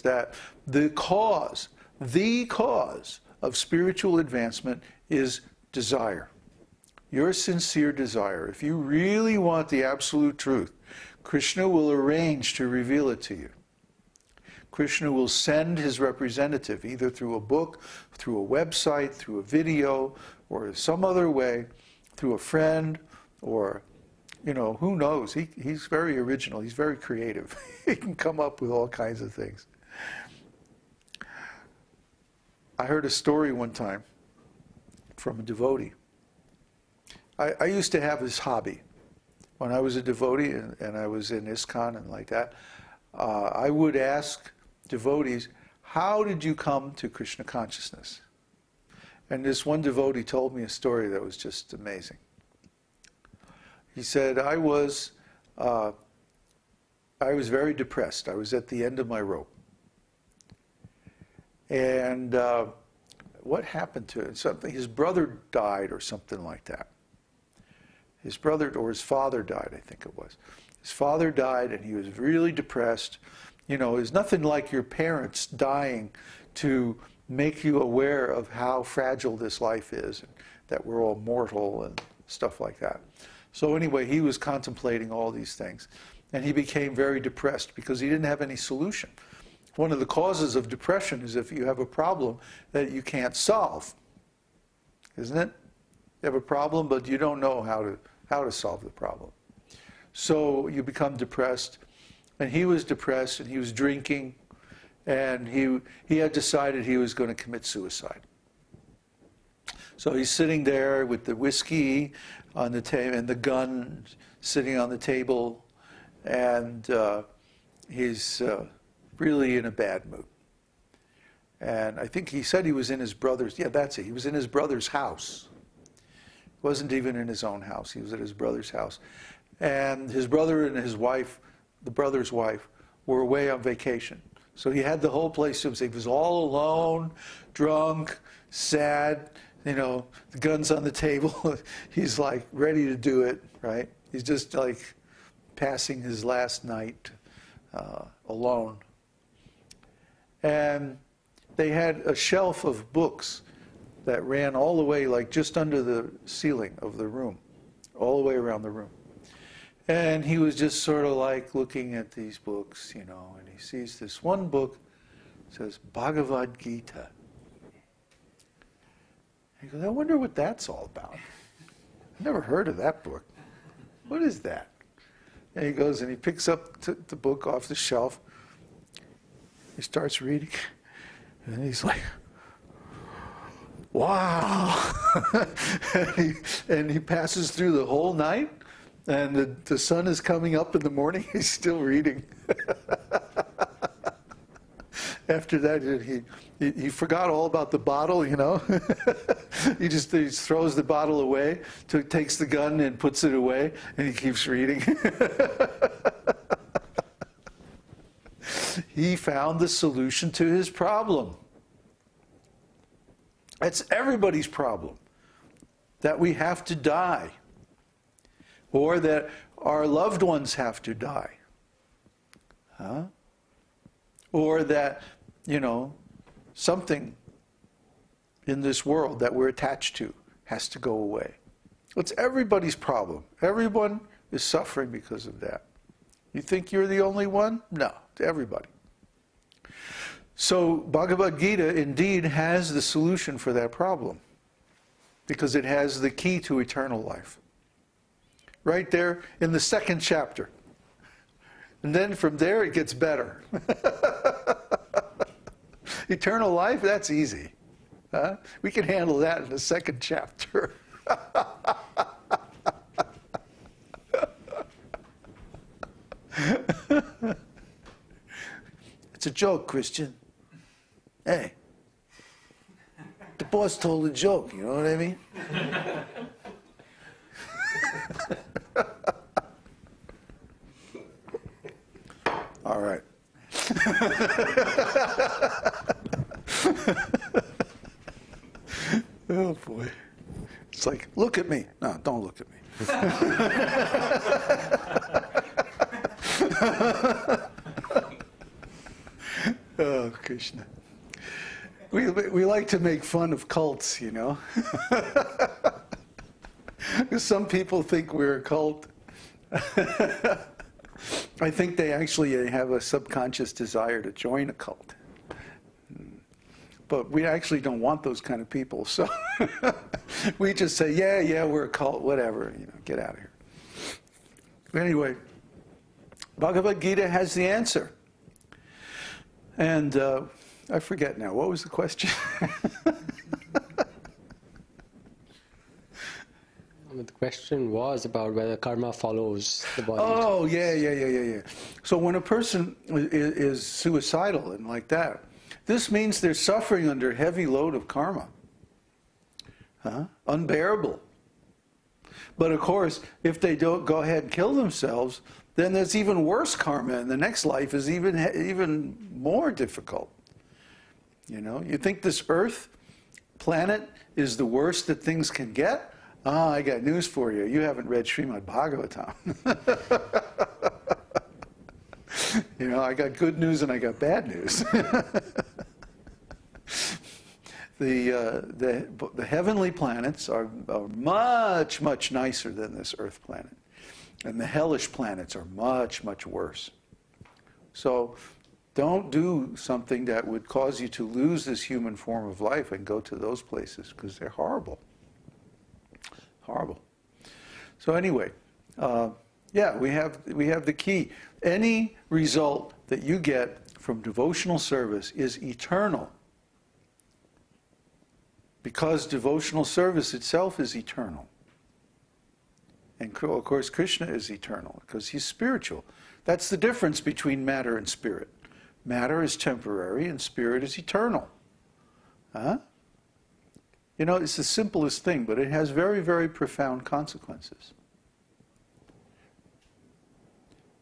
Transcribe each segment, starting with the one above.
that the cause of spiritual advancement is desire. Your sincere desire. If you really want the absolute truth, Krishna will arrange to reveal it to you. Krishna will send his representative, either through a book, through a website, through a video, or some other way, through a friend, or, you know, who knows? He's very original. He's very creative. He can come up with all kinds of things. I heard a story one time from a devotee. I used to have this hobby. When I was a devotee and I was in ISKCON and like that, I would ask devotees, how did you come to Krishna consciousness? And this one devotee told me a story that was just amazing. He said, I was very depressed. I was at the end of my rope. And what happened to it? Something, his brother died or something like that. His brother, or his father died, I think it was. His father died and he was really depressed. You know, it's nothing like your parents dying to make you aware of how fragile this life is, and that we're all mortal and stuff like that. So anyway, he was contemplating all these things. And he became very depressed because he didn't have any solution. One of the causes of depression is if you have a problem that you can't solve. Isn't it? You have a problem, but you don't know how to solve the problem. So you become depressed. And he was depressed, and he was drinking, and he had decided he was going to commit suicide. So he's sitting there with the whiskey on the table and the gun sitting on the table, and he's really in a bad mood. And I think he said he was in his brother's, yeah, that's it, he was in his brother's house. He wasn't even in his own house, he was at his brother's house. And his brother and his wife, the brother's wife, were away on vacation. So he had the whole place to himself. He was all alone, drunk, sad, you know, the gun's on the table. He's like ready to do it, right? He's just like passing his last night alone. And they had a shelf of books that ran all the way, like just under the ceiling of the room, all the way around the room. And he was just sort of like looking at these books, you know, and he sees this one book, says Bhagavad-gītā. He goes, I wonder what that's all about. I've never heard of that book. What is that? And he goes and he picks up the book off the shelf. He starts reading, and he's like, wow. and he passes through the whole night. And the sun is coming up in the morning, he's still reading. After that, he forgot all about the bottle, you know. he just throws the bottle away, takes the gun and puts it away, and he keeps reading. He found the solution to his problem. That's everybody's problem, that we have to die. Or that our loved ones have to die. Huh? Or that, you know, something in this world that we're attached to has to go away. It's everybody's problem. Everyone is suffering because of that. You think you're the only one? No, it's everybody. So Bhagavad-gītā indeed has the solution for that problem, because it has the key to eternal life. Right there in the second chapter. And then from there it gets better. Eternal life, that's easy. Huh? We can handle that in the second chapter. It's a joke, Christian. Hey, the boss told a joke, you know what I mean? All right. Oh boy. It's like, look at me. No, don't look at me. Oh, Krishna. We like to make fun of cults, you know. Some people think we're a cult. I think they actually have a subconscious desire to join a cult. But we actually don't want those kind of people, so we just say, yeah, we're a cult, whatever, you know, get out of here. But anyway, Bhagavad-gītā has the answer. And I forget now, what was the question? The question was about whether karma follows the body. Oh, yeah. So when a person is suicidal and like that, this means they're suffering under a heavy load of karma. Unbearable. But of course, if they don't go ahead and kill themselves, then there's even worse karma, and the next life is even more difficult. You know, you think this Earth planet is the worst that things can get? Ah, I got news for you. You haven't read Śrīmad-Bhāgavatam. You know, I got good news and I got bad news. The heavenly planets are much, much nicer than this Earth planet. And the hellish planets are much, much worse. So don't do something that would cause you to lose this human form of life and go to those places, because they're horrible. Horrible. So anyway, yeah, we have the key. Any result that you get from devotional service is eternal, because devotional service itself is eternal. And of course, Krishna is eternal because he's spiritual. That's the difference between matter and spirit. Matter is temporary and spirit is eternal. You know, it's the simplest thing, but it has very, very profound consequences.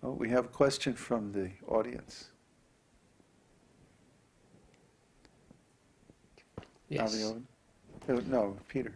Oh, we have a question from the audience. Yes. No, Peter.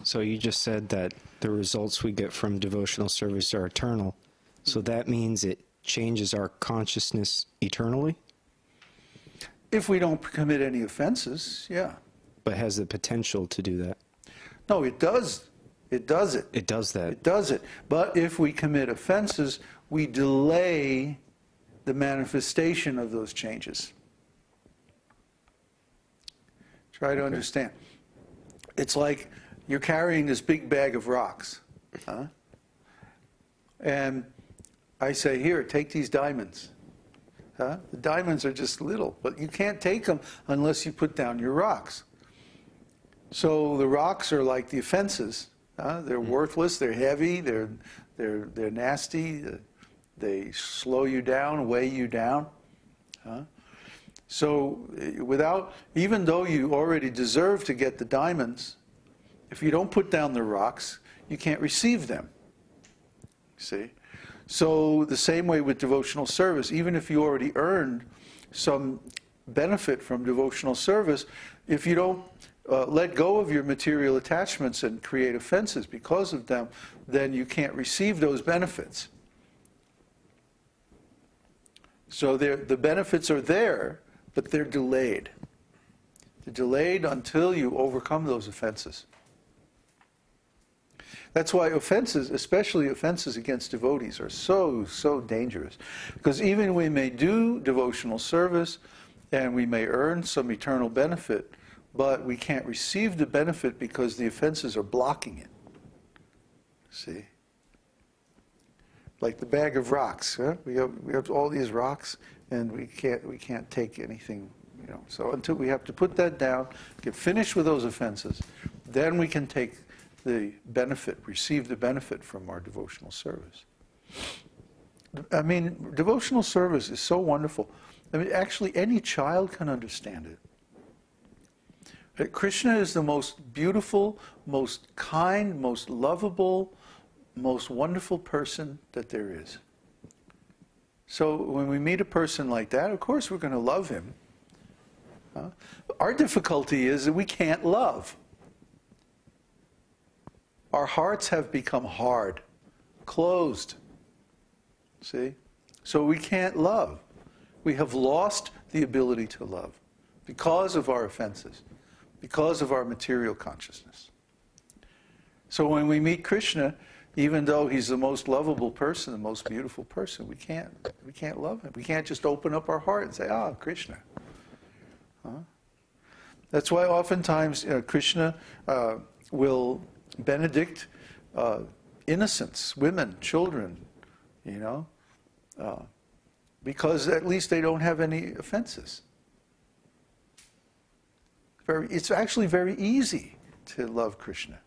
So you just said that the results we get from devotional service are eternal. So that means it changes our consciousness eternally? If we don't commit any offenses, yeah. But has the potential to do that? No, it does. It does it. It does that. It does it. But if we commit offenses, we delay the manifestation of those changes. Try to understand. It's like you're carrying this big bag of rocks. And I say, here, take these diamonds. The diamonds are just little, but you can't take them unless you put down your rocks. So the rocks are like the offenses. They're worthless, they're heavy, they're nasty, they slow you down, weigh you down. So even though you already deserve to get the diamonds, if you don't put down the rocks, you can't receive them. See? So the same way with devotional service, even if you already earned some benefit from devotional service, if you don't let go of your material attachments and create offenses because of them, then you can't receive those benefits. So the benefits are there, but they're delayed. They're delayed until you overcome those offenses. That's why offenses, especially offenses against devotees, are so, so dangerous. Because even we may do devotional service and we may earn some eternal benefit, but we can't receive the benefit because the offenses are blocking it. See? Like the bag of rocks. We have all these rocks and we can't take anything, you know. So until we have to put that down, get finished with those offenses, then we can take the benefit, receive the benefit from our devotional service. I mean, devotional service is so wonderful. I mean, actually, any child can understand it. Krishna is the most beautiful, most kind, most lovable, most wonderful person that there is. So when we meet a person like that, of course we're going to love him. Our difficulty is that we can't love. Our hearts have become hard, closed. See? So we can't love. We have lost the ability to love because of our offenses, because of our material consciousness. So when we meet Krishna, even though he's the most lovable person, the most beautiful person, we can't love him. We can't just open up our heart and say, "Ah, Krishna." Huh? That's why oftentimes Krishna will benedict innocents, women, children, because at least they don't have any offenses. It's actually very easy to love Krishna.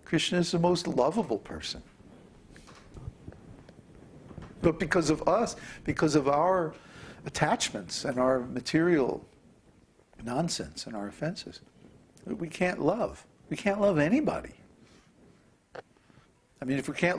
Krishna is the most lovable person. But because of us, because of our attachments and our material nonsense and our offenses, we can't love. We can't love anybody. I mean, if we can't